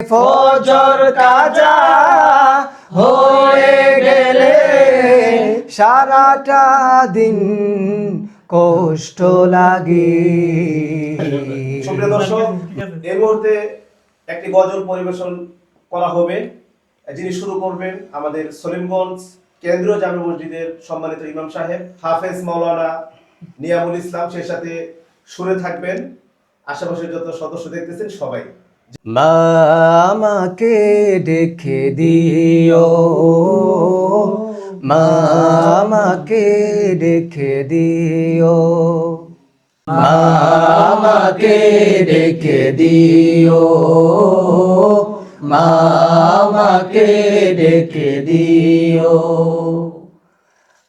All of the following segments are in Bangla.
ফজর কাজা হয়ে গেলে সারাটা দিন কষ্ট লাগে। সুপ্রিয় দর্শক, এই মুহূর্তে একটি গজল পরিবেশন করা হবে, যিনি শুরু করবেন আমাদের সলিমগঞ্জ কেন্দ্রীয় জামে মসজিদের সম্মানিত ইমাম সাহেব হাফেজ মাওলানা নিয়ামুল ইসলাম, সেই সাথে সুরে থাকবেন আশেপাশের যত সদস্য দেখতেছেন সবাই। মা আমাকে দেখে দিও, মা আমাকে দেখে দিও, মা আমাকে দেখে দিও, মা আমাকে দেখে দিও,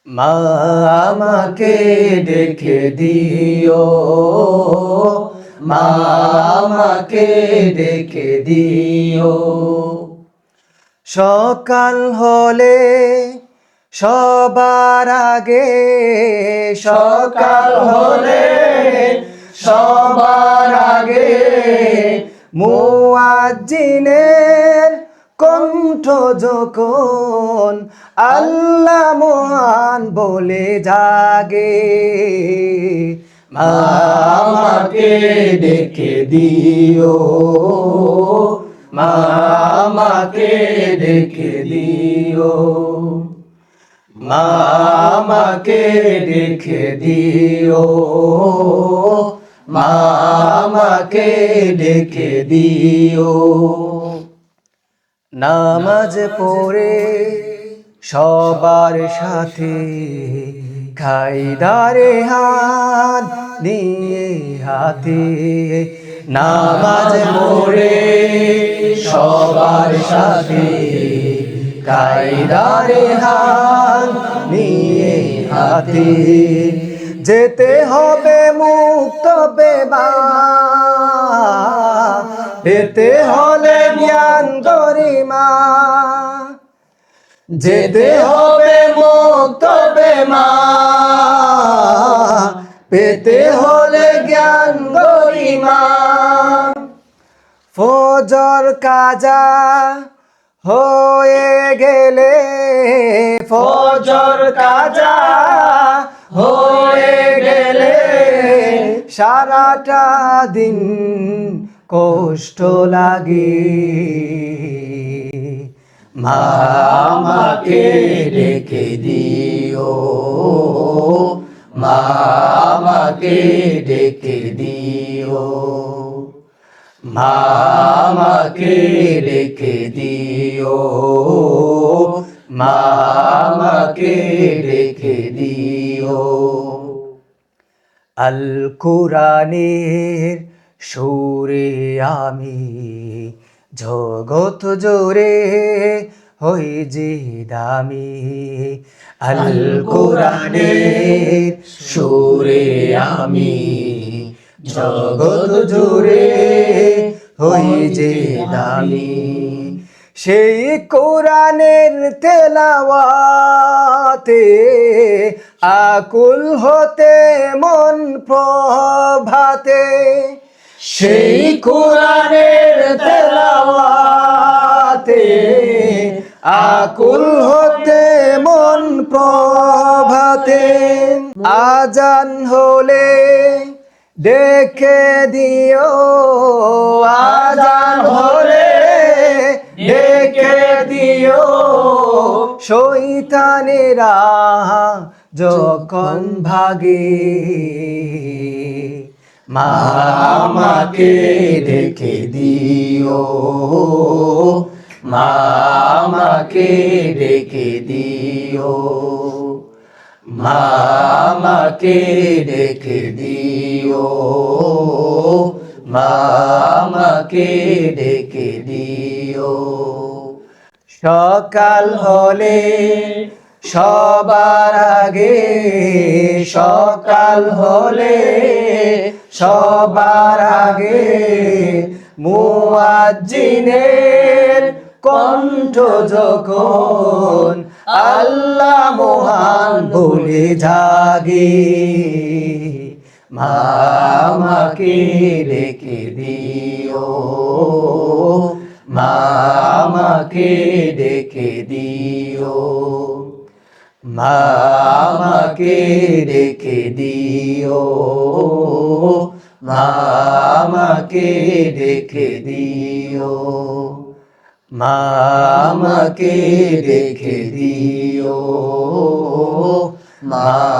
মা আমাকে দেখে দিও, মা আমাকে দেখে দিও। সকাল হলে সবার আগে, সকাল হলে সবার আগে মুয়াজ্জিনের কণ্ঠ যখন আল্লাহ মহান বলে জাগে, মা আমাকে দেখে দিও, মা আমাকে দেখে দিও, মা আমাকে দেখে দিও, মা আমাকে দেখে দিও। নামাজ পড়ে সবার সাথে খাইদারে হাত নিয়ে হাতে, নামাজ পড়ে সবার সাথে কায়দারে হাত নিয়ে হাতে, যেতে হবে মুক্ত বেবা, পেতে হলে জ্ঞান গরিমা, যেতে হবে মুক্ত বেমা, পেতে হলে জ্ঞান গরিমা। ফজর কাজা হয়ে গেলে, ফজর কাজা হয়ে গেলে সারাটা দিন কষ্ট লাগে। মা আমাকে ডেকে দিও, মা আমাকে ডেকে দিও, মা আমাকে ডেকে দিও, মা আমাকে ডেকে দিও। আল কুরআনের সুরে আমি জগৎ জোরে হই যে দামি, আল কুরআনের সুরে আমি জগৎ জোরে হই যে দামি। সেই কোরআনের তেলাওয়াতে আকুল হতে মন প্রভাতে, সেই কোরআনের তেলাওয়াতে আকুল হতে মন প্রভাতে। আজান হলে ডেকে দিও, আজান হলে ডেকে দিও, শয়তানেরা যখন ভাগে। মা আমাকে ডেকে দিও, মা আমাকে ডেকে দিও, মা আমাকে ডেকে দিও, মা আমাকে ডেকে দিও। সকাল হলে সবার আগে, সকাল হলে সবার আগে মুয়াজ্জিনের কণ্ঠ যখন আল্লাহ মহান বলে জাগে। মা আমাকে ডেকে দিও, মা আমাকে ডেকে দিও, মা আমাকে ডেকে দিও, মা আমাকে ডেকে দিও, মা আমাকে ডেকে দিও, মা